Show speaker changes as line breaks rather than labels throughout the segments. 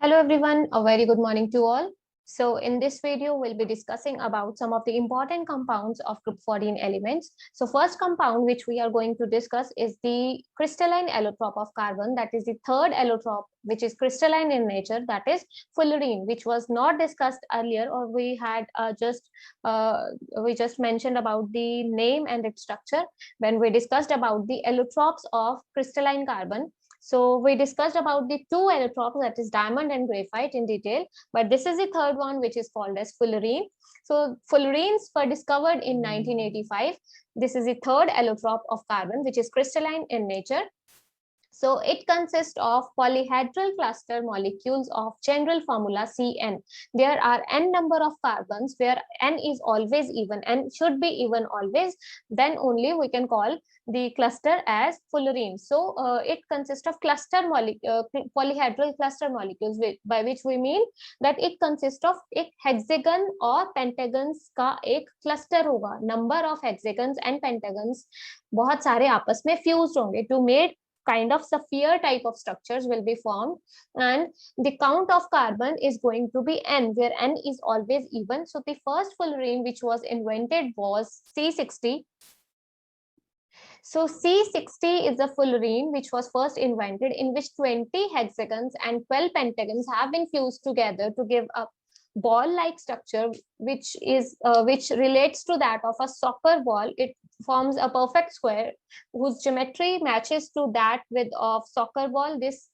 Hello everyone, a very good morning to all. So in this video, we'll be discussing about some of the important compounds of group 14 elements. So first compound which we are going to discuss is the crystalline allotrope of carbon. That is the third allotrope which is crystalline in nature, that is fullerene, which was not discussed earlier, or we had we just mentioned about the name and its structure when we discussed about the allotropes of crystalline carbon. So we discussed about the two allotropes, that is diamond and graphite, in detail, but this is the third one which is called as fullerene. So fullerenes were discovered in 1985. This is the third allotrope of carbon which is crystalline in nature. So it consists of polyhedral cluster molecules of general formula Cn. There are n number of carbons where n is always even, n should be even always, then only we can call the cluster as fullerene. So it consists of polyhedral cluster molecules, by which we mean that it consists of एक hexagon और pentagons का एक cluster होगा. Number of hexagons and pentagons बहुत सारे आपस में fused होंगे to make kind of sphere type of structures will be formed, and the count of carbon is going to be n, where n is always even. So the first fullerene which was invented was C60. So C60 is a fullerene which was first invented, in which 20 hexagons and 12 pentagons have been fused together to give a ball-like structure, which relates to that of a soccer ball. It forms a perfect square whose geometry matches to that with of soccer ball. This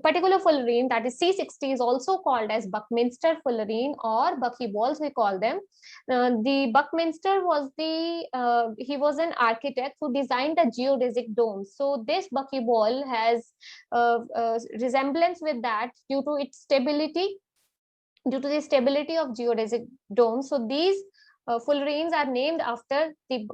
particular fullerene, that is C60, is also called as Buckminster fullerene or buckyballs we call them. The Buckminster was he was an architect who designed the geodesic domes. So this buckyball has resemblance with that due to its stability, due to the stability of geodesic domes. So these fullerenes are named after the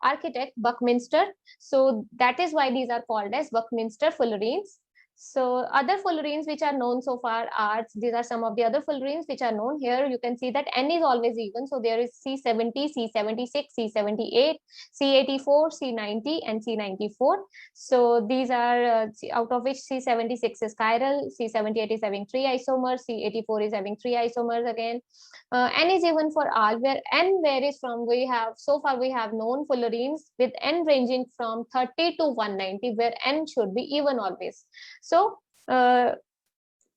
architect Buckminster. So that is why these are called as Buckminster fullerenes. So other fullerenes which are known so far are, these are some of the other fullerenes which are known. Here you can see that n is always even. So there is C70, C76, C78, C84, C90 and C94. So these are out of which C76 is chiral, C78 is having 3 isomers, C84 is having 3 isomers again. N is even for all, where n varies from, we have so far we have known fullerenes with n ranging from 30 to 190, where n should be even always. So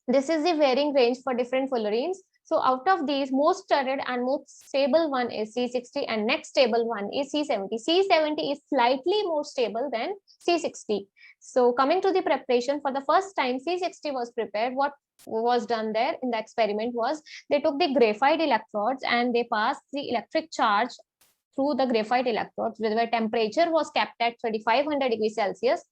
this is the varying range for different fullerenes. So out of these, most studded and most stable one is C60, and next stable one is C70. C70 is slightly more stable than C60. So coming to the preparation, for the first time C60 was prepared. What was done there in the experiment was, they took the graphite electrodes and they passed the electric charge through the graphite electrodes, where temperature was kept at 3500 degrees Celsius,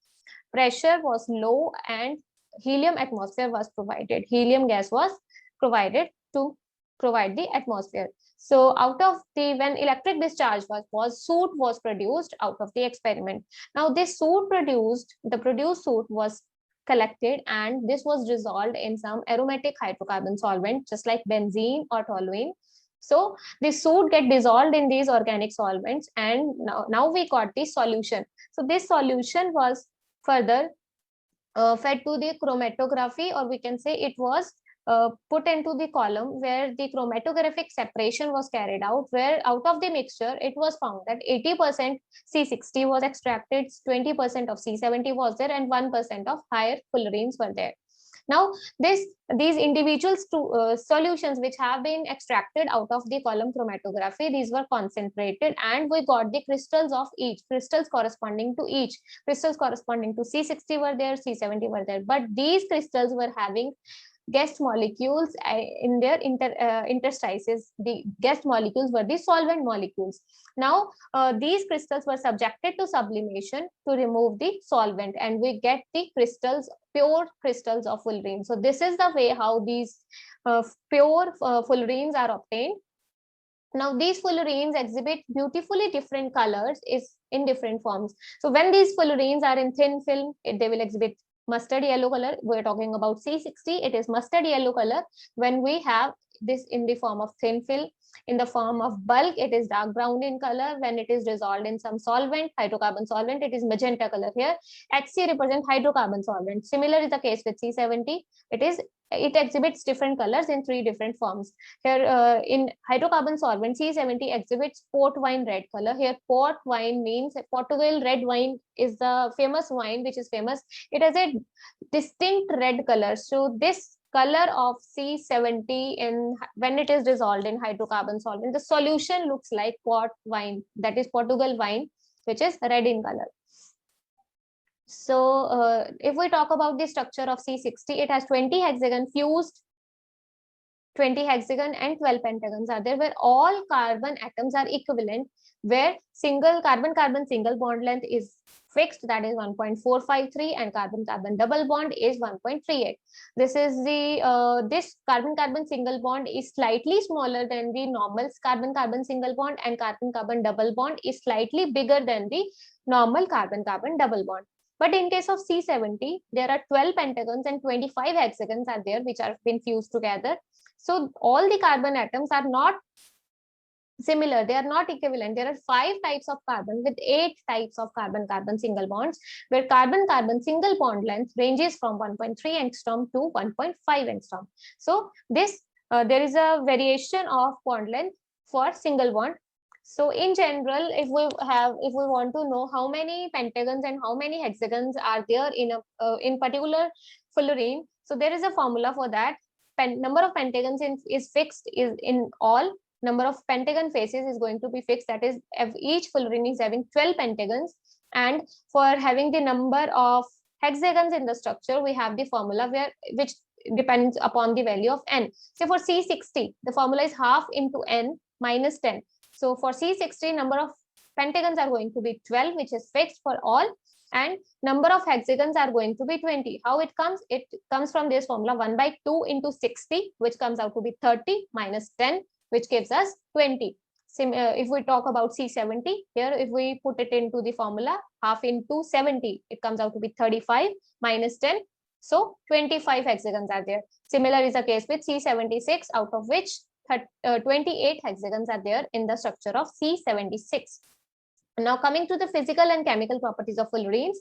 pressure was low, and helium atmosphere was provided. Helium gas was provided to provide the atmosphere. So out of when electric discharge was soot was produced out of the experiment. Now this the produced soot was collected, and this was dissolved in some aromatic hydrocarbon solvent, just like benzene or toluene. So the soot get dissolved in these organic solvents, and now we got the solution. So this solution was further fed to the chromatography, or we can say it was put into the column where the chromatographic separation was carried out, where out of the mixture it was found that 80% C60 was extracted, 20% of C70 was there, and 1% of higher fullerenes were there. Now these individual solutions which have been extracted out of the column chromatography, these were concentrated, and we got the crystals of each, crystals corresponding to each. Crystals corresponding to C60 were there, C70 were there, but these crystals were having guest molecules in their interstices. The guest molecules were the solvent molecules. Now these crystals were subjected to sublimation to remove the solvent, and we get the crystals, pure crystals of fullerene. So this is the way how these pure fullerenes are obtained. Now these fullerenes exhibit beautifully different colors in different forms. So when these fullerenes are in thin film, they will exhibit mustard yellow color. We're talking about C60, it is mustard yellow color when we have this in the form of thin film. In the form of bulk, it is dark brown in color. When it is dissolved in some solvent, hydrocarbon solvent, it is magenta color. Here HC represents hydrocarbon solvent. Similar is the case with C70. It exhibits different colors in three different forms. Here in hydrocarbon solvent, C70 exhibits port wine red color. Here port wine means Portugal red wine is the famous wine which is famous. It has a distinct red color. So this color of C70 in when it is dissolved in hydrocarbon solvent, the solution looks like port wine, that is Portugal wine, which is red in color. So if we talk about the structure of C60, it has 20 hexagon fused, 20 hexagon and 12 pentagons are there, where all carbon atoms are equivalent, where single carbon-carbon single bond length is fixed, that is 1.453, and carbon-carbon double bond is 1.38. This is the this carbon-carbon single bond is slightly smaller than the normal carbon-carbon single bond, and carbon-carbon double bond is slightly bigger than the normal carbon-carbon double bond. But in case of C70, there are 12 pentagons and 25 hexagons are there, which are been fused together. So all the carbon atoms are not similar, they are not equivalent. There are 5 types of carbon with 8 types of carbon-carbon single bonds, where carbon-carbon single bond length ranges from 1.3 angstrom to 1.5 angstrom. So this there is a variation of bond length for single bond. So in general, if we want to know how many pentagons and how many hexagons are there in a in particular fullerene, so there is a formula for that. Number of pentagons is fixed is in all. Number of pentagon faces is going to be fixed, that is each fullerene is having 12 pentagons, and for having the number of hexagons in the structure, we have the formula which depends upon the value of n. So for C60, the formula is half into n minus 10. So for C60, number of pentagons are going to be 12, which is fixed for all, and number of hexagons are going to be 20. How it comes? It comes from this formula 1 by 2 into 60, which comes out to be 30 minus 10, which gives us 20. If we talk about C70, here if we put it into the formula, half into 70, it comes out to be 35 minus 10. So 25 hexagons are there. Similar is the case with C76, out of which 28 hexagons are there in the structure of C76. Now coming to the physical and chemical properties of fullerenes,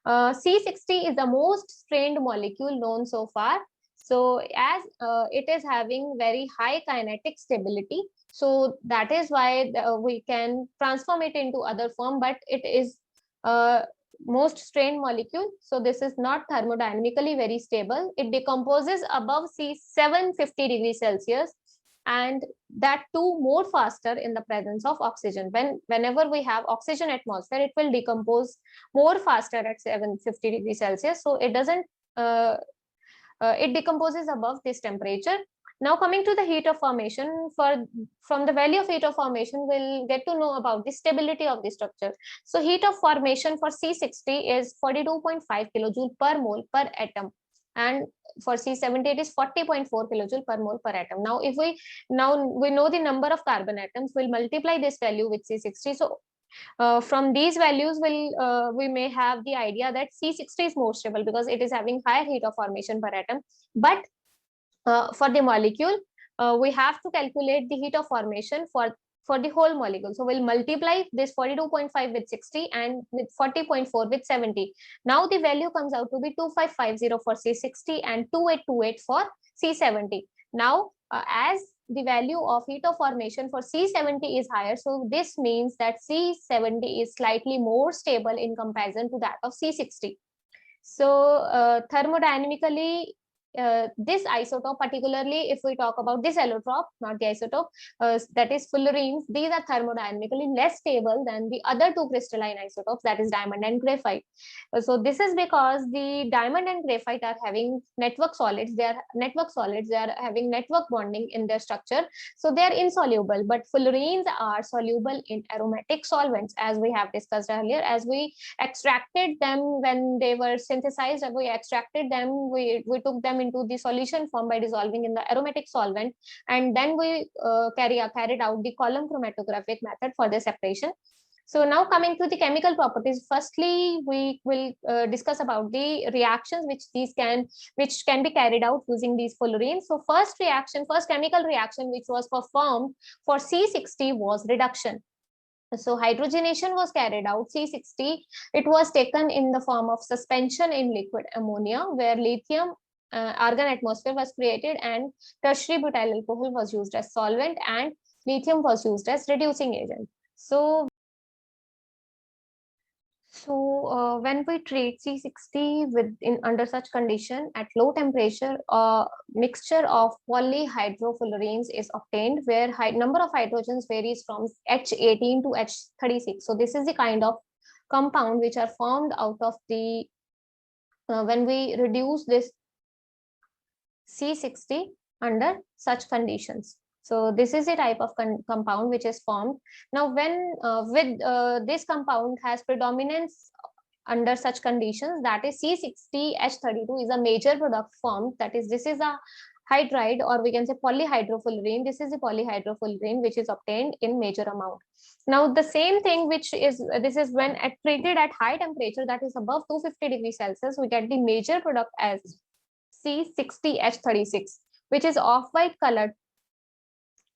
C60 is the most strained molecule known so far. So as it is having very high kinetic stability, so that is why we can transform it into other form, but it is most strained molecule. So this is not thermodynamically very stable. It decomposes above C750 degrees Celsius, and that too more faster in the presence of oxygen. Whenever we have oxygen atmosphere, it will decompose more faster at 750 degrees Celsius. So it doesn't it decomposes above this temperature. Now coming to the heat of formation, from the value of heat of formation, we'll get to know about the stability of the structure. So heat of formation for C60 is 42.5 kilojoule per mole per atom, and for C70 it is 40.4 kilojoule per mole per atom. Now if we know the number of carbon atoms, we'll multiply this value with C60. So from these values, we may have the idea that C60 is more stable because it is having higher heat of formation per atom. But for the molecule, we have to calculate the heat of formation for the whole molecule. So we'll multiply this 42.5 with 60 and with 40.4 with 70. Now the value comes out to be 2550 for C60 and 2828 for C70. Now as the value of heat of formation for C70 is higher, so this means that C70 is slightly more stable in comparison to that of C60. So thermodynamically, this isotope, particularly if we talk about this allotrope, not the isotope, that is fullerenes, these are thermodynamically less stable than the other two crystalline isotopes, that is diamond and graphite. So this is because the diamond and graphite are having network solids. They are having network bonding in their structure, so they are insoluble. But fullerenes are soluble in aromatic solvents, as we have discussed earlier. As we extracted them when they were synthesized, we extracted them, we took them into the solution form by dissolving in the aromatic solvent, and then we carried out the column chromatographic method for the separation. So now coming to the chemical properties, firstly, we will discuss about the reactions which can be carried out using these fullerenes. So first chemical reaction which was performed for C60 was reduction. So hydrogenation was carried out. C60, it was taken in the form of suspension in liquid ammonia, where lithium argon atmosphere was created and tertiary butyl alcohol was used as solvent and lithium was used as reducing agent. When we treat C60 under such condition at low temperature, a mixture of polyhydrofullerenes is obtained where number of hydrogens varies from H18 to H36. So this is the kind of compound which are formed out of the when we reduce this C60 under such conditions. So this is a type of compound which is formed. Now, when this compound has predominance under such conditions, that is C60H32 is a major product formed. That is, this is a hydride, or we can say polyhydrofullerene. This is a polyhydrofullerene which is obtained in major amount. Now, the same thing this is when treated at high temperature, that is above 250 degrees Celsius, we get the major product as C60H36, which is off-white colored,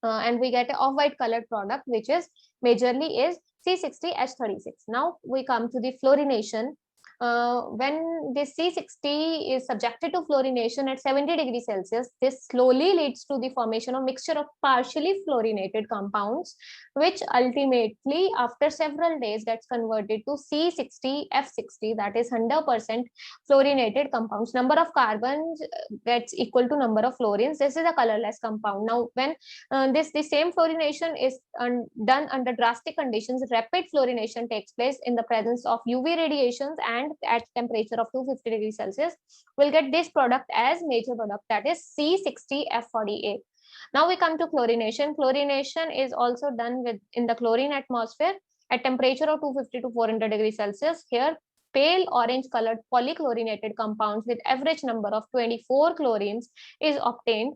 and we get an off-white colored product, which is majorly is C60H36. Now we come to the fluorination. When this C60 is subjected to fluorination at 70 degrees Celsius, this slowly leads to the formation of mixture of partially fluorinated compounds, which ultimately after several days gets converted to C60F60, that is 100% fluorinated compounds. Number of carbons gets equal to number of fluorines. This is a colorless compound. Now when the same fluorination is done under drastic conditions, rapid fluorination takes place in the presence of UV radiations and at temperature of 250 degrees Celsius, we'll get this product as major product, that is C60F48. Now we come to chlorination. Chlorination is also done in the chlorine atmosphere at temperature of 250 to 400 degrees Celsius. Here, pale orange colored polychlorinated compounds with average number of 24 chlorines is obtained.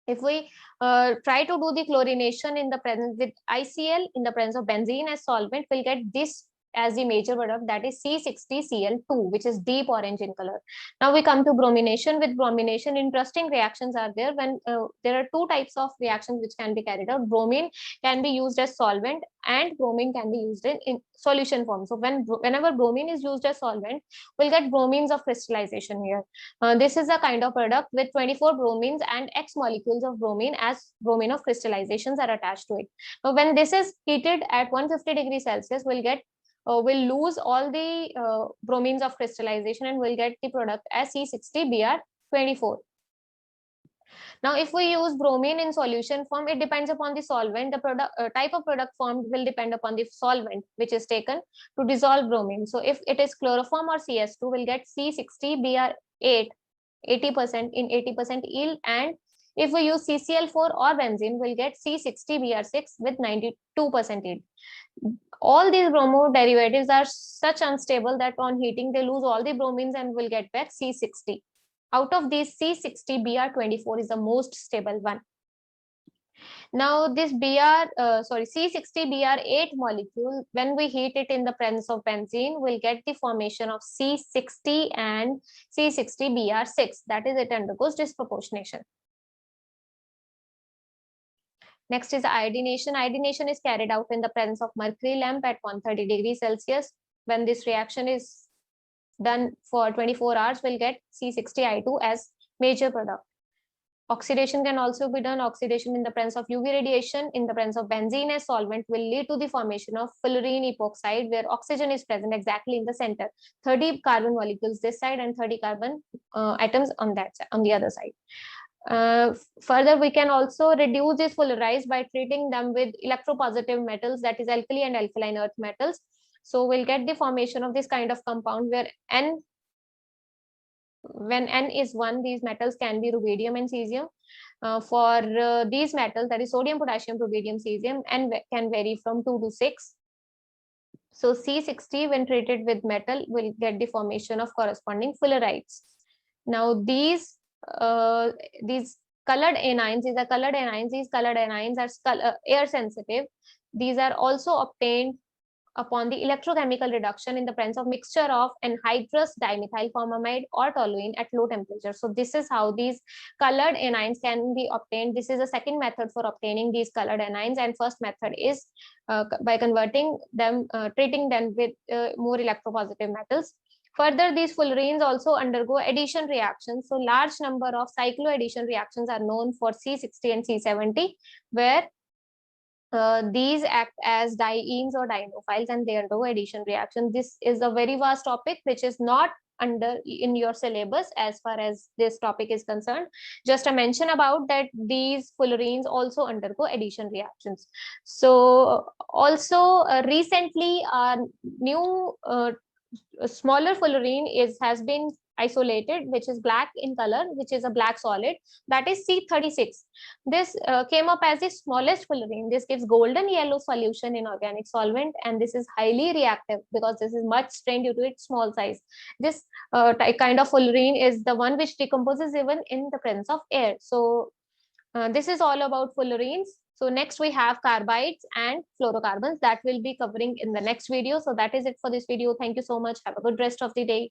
If we try to do the chlorination in the presence with ICL in the presence of benzene as solvent, we'll get this as the major product, that is C60Cl2, which is deep orange in color. Now we come to bromination. With bromination, interesting reactions are there. When there are two types of reactions which can be carried out. Bromine can be used as solvent and bromine can be used in solution form. So whenever bromine is used as solvent, we'll get bromines of crystallization here. This is a kind of product with 24 bromines and X molecules of bromine as bromine of crystallizations are attached to it. Now when this is heated at 150 degrees Celsius, we'll lose all the bromines of crystallization and we'll get the product as C60Br24. Now, if we use bromine in solution form, it depends upon the solvent. The type of product formed will depend upon the solvent which is taken to dissolve bromine. So if it is chloroform or CS2, we'll get C60Br8, 80% in 80% yield, and if we use CCl4 or benzene, we'll get C60Br6 with 92% yield. All these bromo derivatives are such unstable that on heating they lose all the bromines and will get back C60. Out of these, C60Br24 is the most stable one. Now this C60Br8 molecule, when we heat it in the presence of benzene, we'll get the formation of C60 and C60Br6. That is, it undergoes disproportionation. Next is iodination. Iodination is carried out in the presence of mercury lamp at 130 degrees Celsius. When this reaction is done for 24 hours, we'll get C60I2 as major product. Oxidation can also be done. Oxidation in the presence of UV radiation in the presence of benzene as solvent will lead to the formation of fullerene epoxide, where oxygen is present exactly in the center. 30 carbon molecules this side and 30 carbon atoms on that side, on the other side. Further, we can also reduce this fullerized by treating them with electropositive metals, that is alkali and alkaline earth metals. So we'll get the formation of this kind of compound where when N is 1, these metals can be rubidium and cesium. For these metals, that is sodium, potassium, rubidium, cesium, N can vary from 2 to 6. So C60 when treated with metal will get the formation of corresponding fullerides. Now these colored anions, these colored anions are air sensitive. These are also obtained upon the electrochemical reduction in the presence of mixture of anhydrous dimethyl formamide or toluene at low temperature. So this is how these colored anions can be obtained. This is a second method for obtaining these colored anions, and first method is by converting them, treating them with more electropositive metals. Further, these fullerenes also undergo addition reactions. So large number of cycloaddition reactions are known for C60 and C70, where these act as dienes or dienophiles and they undergo addition reaction. This is a very vast topic which is not under in your syllabus as far as this topic is concerned. Just a mention about that these fullerenes also undergo addition reactions. So also recently new smaller fullerene has been isolated, which is black in color, which is a black solid, that is C36. This came up as the smallest fullerene. This gives golden yellow solution in organic solvent, and this is highly reactive because this is much strained due to its small size. This kind of fullerene is the one which decomposes even in the presence of air. So this is all about fullerenes. So next we have carbides and fluorocarbons that will be covering in the next video. So that is it for this video. Thank you so much. Have a good rest of the day.